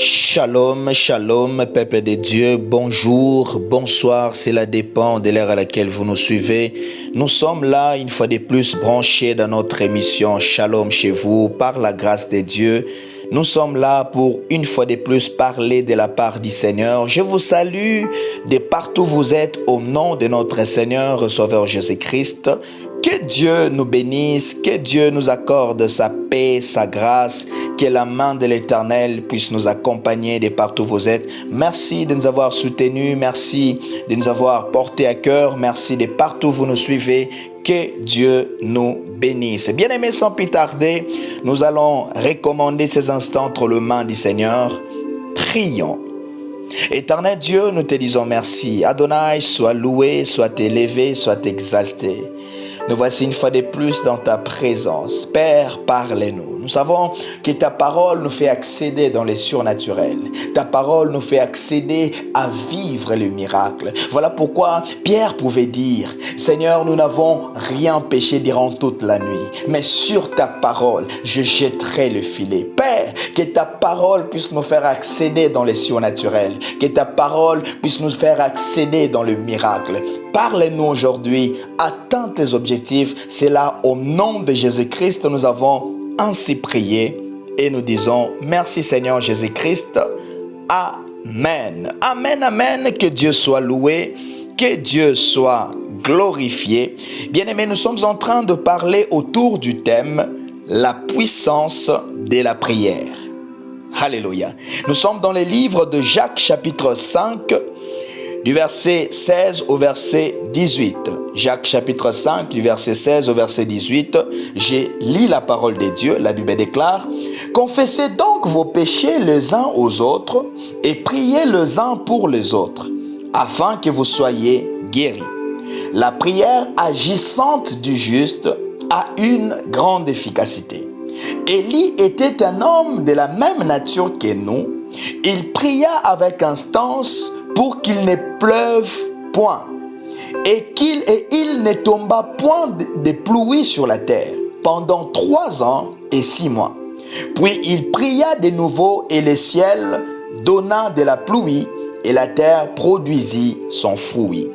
Shalom, shalom, peuple de Dieu, bonjour, bonsoir, cela dépend de l'heure à laquelle vous nous suivez. Nous sommes là, une fois de plus, branchés dans notre émission Shalom chez vous, par la grâce de Dieu. Nous sommes là pour, une fois de plus, parler de la part du Seigneur. Je vous salue de partout où vous êtes, au nom de notre Seigneur, Sauveur Jésus-Christ. Que Dieu nous bénisse, que Dieu nous accorde sa paix, sa grâce, que la main de l'Éternel puisse nous accompagner de partout où vous êtes. Merci de nous avoir soutenus, merci de nous avoir portés à cœur, merci de partout où vous nous suivez. Que Dieu nous bénisse. Bien-aimés, sans plus tarder, nous allons recommander ces instants entre les mains du Seigneur. Prions. Éternel Dieu, nous te disons merci. Adonai, sois loué, sois élevé, sois exalté. Nous voici une fois de plus dans ta présence. Père, parle-nous. Nous savons que ta parole nous fait accéder dans les surnaturels. Ta parole nous fait accéder à vivre le miracle. Voilà pourquoi Pierre pouvait dire, Seigneur, nous n'avons rien péché durant toute la nuit, mais sur ta parole, je jetterai le filet. Père, que ta parole puisse nous faire accéder dans les surnaturels. Que ta parole puisse nous faire accéder dans le miracle. Parle-nous aujourd'hui, atteins tes objectifs. C'est là, au nom de Jésus-Christ, nous avons ainsi prié et nous disons merci Seigneur Jésus-Christ. Amen. Amen, amen. Que Dieu soit loué, que Dieu soit glorifié. Bien-aimés, nous sommes en train de parler autour du thème la puissance de la prière. Alléluia. Nous sommes dans les livres de Jacques chapitre 5, du verset 16 au verset 18. Jacques chapitre 5, du verset 16 au verset 18. J'ai lu la parole de Dieu. La Bible déclare, « Confessez donc vos péchés les uns aux autres et priez les uns pour les autres, afin que vous soyez guéris. La prière agissante du juste a une grande efficacité. Élie était un homme de la même nature que nous. Il pria avec instance pour qu'il ne pleuve point, et il ne tomba point de pluie sur la terre pendant 3 ans et 6 mois. Puis il pria de nouveau, et le ciel donna de la pluie, et la terre produisit son fruit. »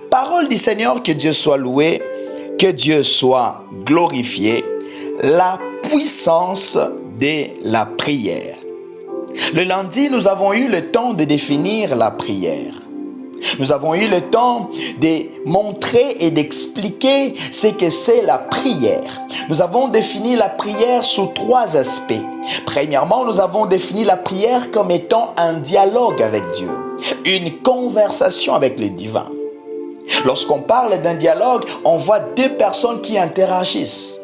Parole du Seigneur, que Dieu soit loué, que Dieu soit glorifié. La puissance de la prière. Le lundi, nous avons eu le temps de définir la prière. Nous avons eu le temps de montrer et d'expliquer ce que c'est la prière. Nous avons défini la prière sous 3 aspects. Premièrement, nous avons défini la prière comme étant un dialogue avec Dieu, une conversation avec le divin. Lorsqu'on parle d'un dialogue, on voit 2 personnes qui interagissent.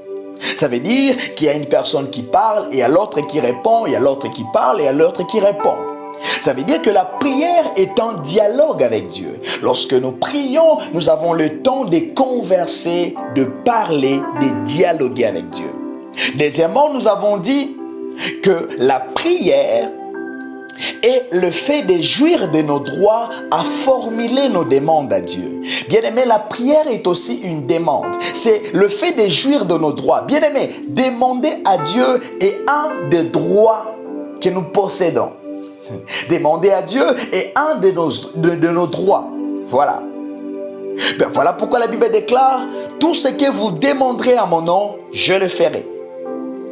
Ça veut dire qu'il y a une personne qui parle et à l'autre qui répond, et à l'autre qui parle et à l'autre qui répond. Ça veut dire que la prière est un dialogue avec Dieu. Lorsque nous prions, nous avons le temps de converser, de parler, de dialoguer avec Dieu. Deuxièmement, nous avons dit que la prière est le fait de jouir de nos droits à formuler nos demandes à Dieu. Bien-aimé, la prière est aussi une demande. C'est le fait de jouir de nos droits. Bien-aimé, demander à Dieu est un des droits que nous possédons. Demander à Dieu est un de nos droits. Voilà. Voilà pourquoi la Bible déclare, tout ce que vous demanderez à mon nom, je le ferai.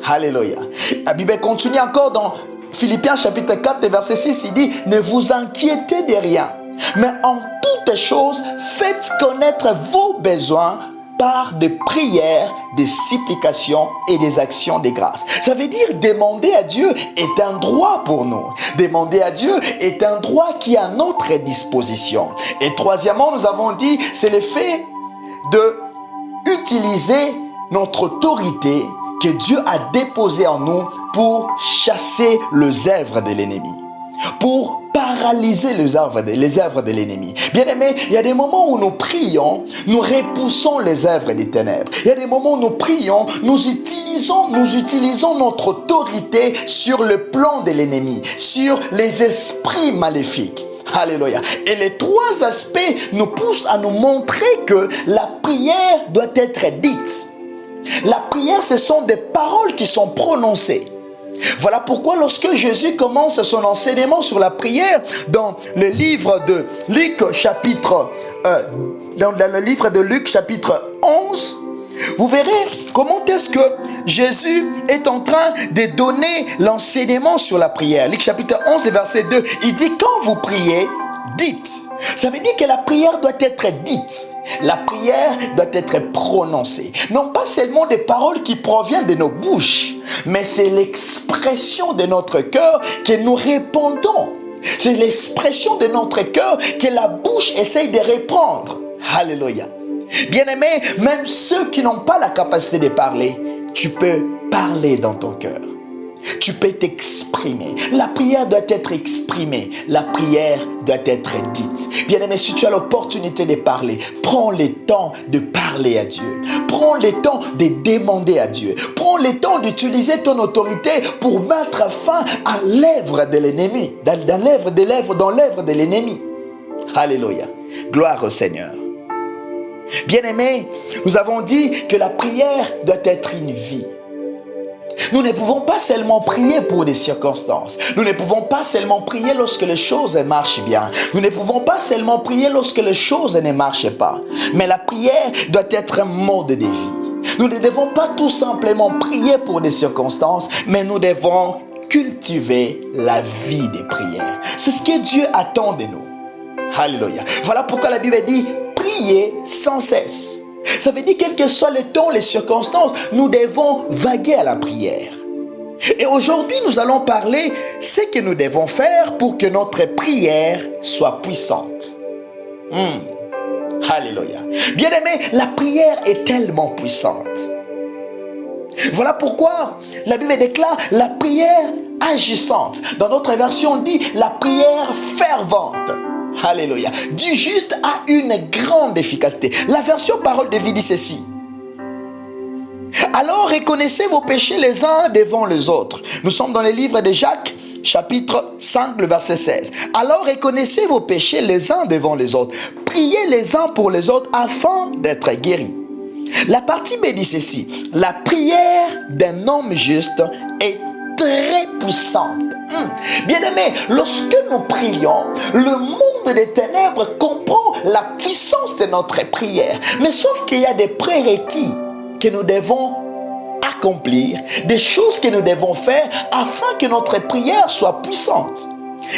Alléluia. La Bible continue encore dans Philippiens chapitre 4, verset 6, il dit, ne vous inquiétez de rien, mais en toutes choses, faites connaître vos besoins par des prières, des supplications et des actions de grâce. Ça veut dire demander à Dieu est un droit pour nous. Demander à Dieu est un droit qui est à notre disposition. Et troisièmement, nous avons dit, c'est le fait d'utiliser notre autorité que Dieu a déposée en nous pour chasser les œuvres de l'ennemi, pour paralyser les œuvres de l'ennemi. Bien aimé, il y a des moments où nous prions, nous repoussons les œuvres des ténèbres. Il y a des moments où nous prions, nous utilisons notre autorité sur le plan de l'ennemi, sur les esprits maléfiques. Alléluia. Et les 3 aspects nous poussent à nous montrer que la prière doit être dite. La prière, ce sont des paroles qui sont prononcées. Voilà pourquoi lorsque Jésus commence son enseignement sur la prière dans le livre de Luc chapitre 11, vous verrez comment est-ce que Jésus est en train de donner l'enseignement sur la prière. Luc chapitre 11, le verset 2, il dit quand vous priez, dites. Ça veut dire que la prière doit être dite. La prière doit être prononcée. Non pas seulement des paroles qui proviennent de nos bouches, mais c'est l'expression de notre cœur que nous répondons. C'est l'expression de notre cœur que la bouche essaye de répondre. Alléluia. Bien-aimés, même ceux qui n'ont pas la capacité de parler, tu peux parler dans ton cœur. Tu peux t'exprimer. La prière doit être exprimée. La prière doit être dite. Bien-aimé, si tu as l'opportunité de parler, prends le temps de parler à Dieu. Prends le temps de demander à Dieu. Prends le temps d'utiliser ton autorité pour mettre fin à l'œuvre de l'ennemi. Dans l'œuvre de l'ennemi. Alléluia. Gloire au Seigneur. Bien-aimés, nous avons dit que la prière doit être une vie. Nous ne pouvons pas seulement prier pour des circonstances. Nous ne pouvons pas seulement prier lorsque les choses marchent bien. Nous ne pouvons pas seulement prier lorsque les choses ne marchent pas. Mais la prière doit être un mode de vie. Nous ne devons pas tout simplement prier pour des circonstances, mais nous devons cultiver la vie des prières. C'est ce que Dieu attend de nous. Alléluia. Voilà pourquoi la Bible dit prier sans cesse. Ça veut dire quel que soit le temps, les circonstances, nous devons vaguer à la prière. Et aujourd'hui, nous allons parler ce que nous devons faire pour que notre prière soit puissante. Alléluia. Bien-aimé, la prière est tellement puissante. Voilà pourquoi la Bible déclare la prière agissante. Dans notre version, on dit la prière fervente. Alléluia. Du juste a une grande efficacité. La version parole de vie dit ceci. Alors reconnaissez vos péchés les uns devant les autres. Nous sommes dans le livre de Jacques, chapitre 5, le verset 16. Alors reconnaissez vos péchés les uns devant les autres. Priez les uns pour les autres afin d'être guéris. La partie B dit ceci. La prière d'un homme juste est très puissante. Bien-aimé, lorsque nous prions, le monde des ténèbres comprend la puissance de notre prière. Mais sauf qu'il y a des prérequis que nous devons accomplir, des choses que nous devons faire afin que notre prière soit puissante.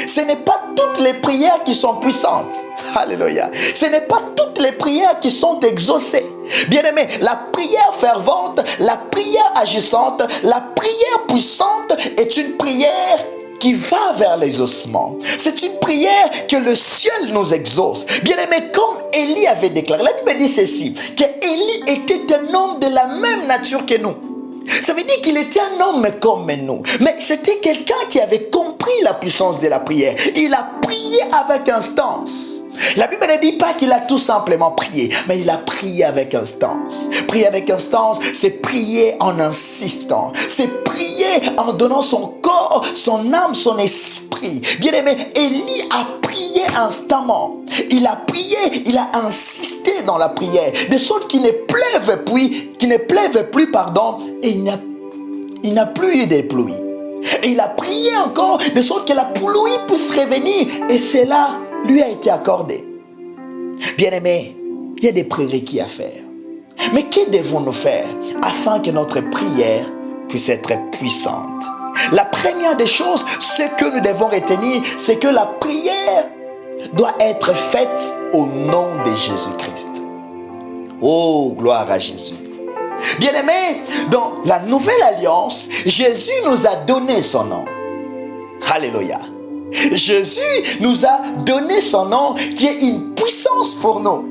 Ce n'est pas toutes les prières qui sont puissantes. Alléluia. Ce n'est pas toutes les prières qui sont exaucées. Bien-aimé, la prière fervente, la prière agissante, la prière puissante est une prière qui va vers l'exaucement. C'est une prière que le ciel nous exauce. Bien-aimé, comme Élie avait déclaré, la Bible dit ceci, que Élie était un homme de la même nature que nous. Ça veut dire qu'il était un homme comme nous. Mais c'était quelqu'un qui avait compris la puissance de la prière. Il a prié avec instance. La Bible ne dit pas qu'il a tout simplement prié, mais il a prié avec instance. Prier avec instance, c'est prier en insistant. C'est prier en donnant son corps, son âme, son esprit. Bien-aimé, Élie a prié instamment. Il a prié, il a insisté dans la prière, de sorte qu'il ne pleuve plus, et il n'a plus eu de pluie. Et il a prié encore, de sorte que la pluie puisse revenir, et cela lui a été accordé. Bien-aimé, il y a des prérequis à faire. Mais que devons-nous faire afin que notre prière puisse être puissante? La première des choses, ce que nous devons retenir, c'est que la prière doit être faite au nom de Jésus-Christ. Oh, gloire à Jésus. Bien-aimé, dans la nouvelle alliance, Jésus nous a donné son nom. Alléluia. Jésus nous a donné son nom qui est une puissance pour nous.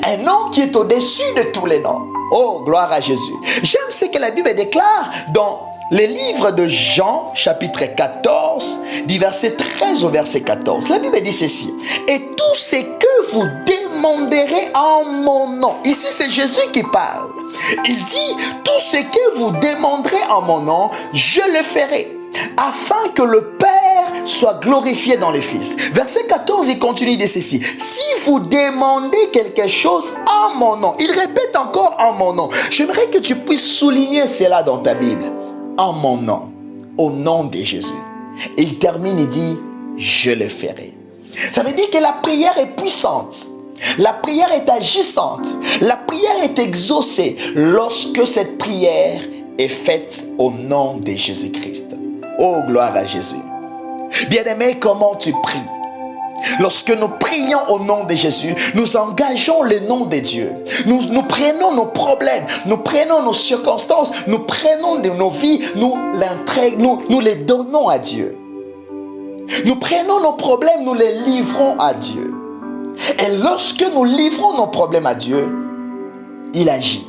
Un nom qui est au-dessus de tous les noms. Oh, gloire à Jésus. J'aime ce que la Bible déclare dans le livre de Jean, chapitre 14, du verset 13 au verset 14. La Bible dit ceci. Et tout ce que vous demanderez en mon nom. Ici, c'est Jésus qui parle. Il dit, tout ce que vous demanderez en mon nom, je le ferai, afin que le Père soit glorifié dans le Fils. Verset 14, il continue de ceci. Si vous demandez quelque chose en mon nom, il répète encore en mon nom. J'aimerais que tu puisses souligner cela dans ta Bible. En mon nom. au nom de Jésus. Il termine et dit, je le ferai. Ça veut dire que la prière est puissante. La prière est agissante. La prière est exaucée lorsque cette prière est faite au nom de Jésus-Christ. Oh, gloire à Jésus. Bien-aimé, comment tu pries? Lorsque nous prions au nom de Jésus, nous engageons le nom de Dieu. Nous prenons nos problèmes, nous prenons nos circonstances, nous prenons nos vies, nous les donnons à Dieu. Nous prenons nos problèmes, nous les livrons à Dieu. Et lorsque nous livrons nos problèmes à Dieu, il agit,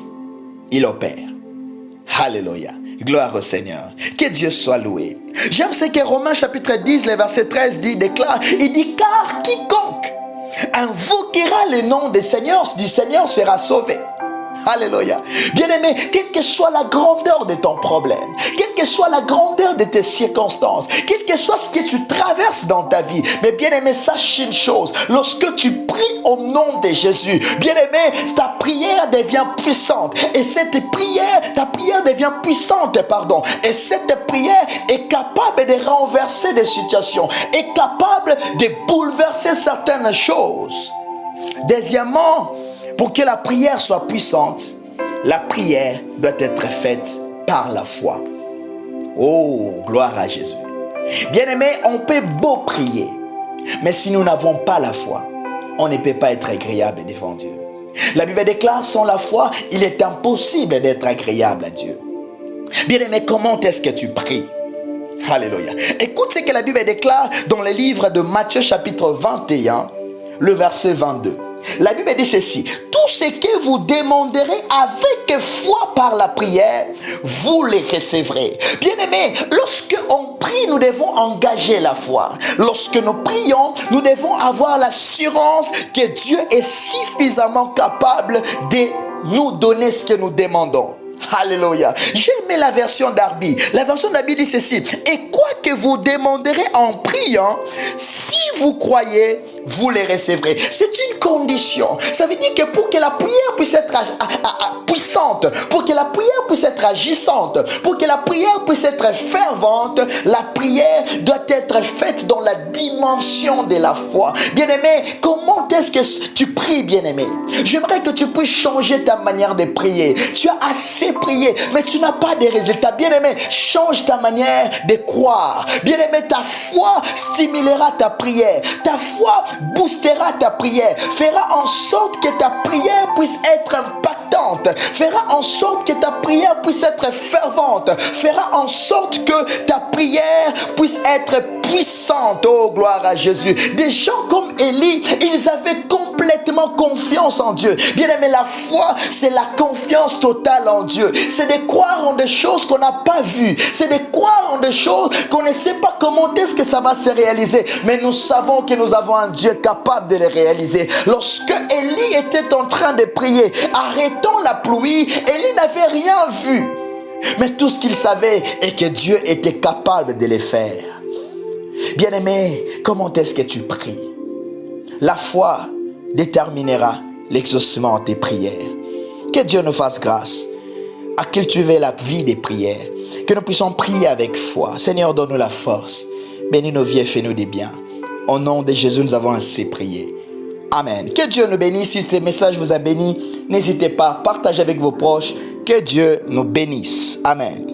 il opère. Alléluia. Gloire au Seigneur. Que Dieu soit loué. J'aime ce que Romains chapitre 10, le verset 13 déclare. Il dit, car quiconque invoquera le nom du Seigneur sera sauvé. Alléluia. Bien-aimé, quelle que soit la grandeur de ton problème, quelle que soit la grandeur de tes circonstances, quel que soit ce que tu traverses dans ta vie, mais bien-aimé, sache une chose, lorsque tu pries au nom de Jésus, bien-aimé, ta prière devient puissante. Et ta prière devient puissante, et cette prière est capable de renverser des situations, est capable de bouleverser certaines choses. Deuxièmement, pour que la prière soit puissante, la prière doit être faite par la foi. Oh, gloire à Jésus. Bien-aimé, on peut beau prier, mais si nous n'avons pas la foi, on ne peut pas être agréable devant Dieu. La Bible déclare, sans la foi, il est impossible d'être agréable à Dieu. Bien-aimé, comment est-ce que tu pries? Alléluia. Écoute ce que la Bible déclare dans le livre de Matthieu chapitre 21, le verset 22. La Bible dit ceci, tout ce que vous demanderez avec foi par la prière, vous les recevrez. Bien-aimés, lorsque on prie, nous devons engager la foi. Lorsque nous prions, nous devons avoir l'assurance que Dieu est suffisamment capable de nous donner ce que nous demandons. Alléluia. J'ai aimé la version d'Arby. La version d'Arby dit ceci, et quoi que vous demanderez en priant, si vous croyez, vous les recevrez. C'est une condition. Ça veut dire que pour que la prière puisse être puissante, pour que la prière puisse être agissante, pour que la prière puisse être fervente, la prière doit être faite dans la dimension de la foi. Bien-aimé, comment est-ce que tu pries, bien-aimé? J'aimerais que tu puisses changer ta manière de prier. Tu as assez prié, mais tu n'as pas de résultats. Bien-aimé, change ta manière de croire. Bien-aimé, ta foi stimulera ta prière. Ta foi boostera ta prière, fera en sorte que ta prière puisse être impactante, fera en sorte que ta prière puisse être fervente, fera en sorte que ta prière puisse être puissante. Oh, gloire à Jésus. Des gens comme Élie, ils avaient complètement confiance en Dieu. Bien aimé, la foi, c'est la confiance totale en Dieu. C'est de croire en des choses qu'on n'a pas vues. C'est de croire en des choses qu'on ne sait pas comment est-ce que ça va se réaliser. Mais nous savons que nous avons un Dieu capable de les réaliser. Lorsque Élie était en train de prier, arrêtant la pluie, Élie n'avait rien vu. Mais tout ce qu'il savait est que Dieu était capable de les faire. Bien-aimé, comment est-ce que tu pries? La foi déterminera l'exaucement de tes prières. Que Dieu nous fasse grâce à cultiver la vie des prières. Que nous puissions prier avec foi. Seigneur, donne-nous la force. Bénis nos vies et fais-nous des biens. Au nom de Jésus, nous avons ainsi prié. Amen. Que Dieu nous bénisse. Si ce message vous a béni, n'hésitez pas à partager avec vos proches. Que Dieu nous bénisse. Amen.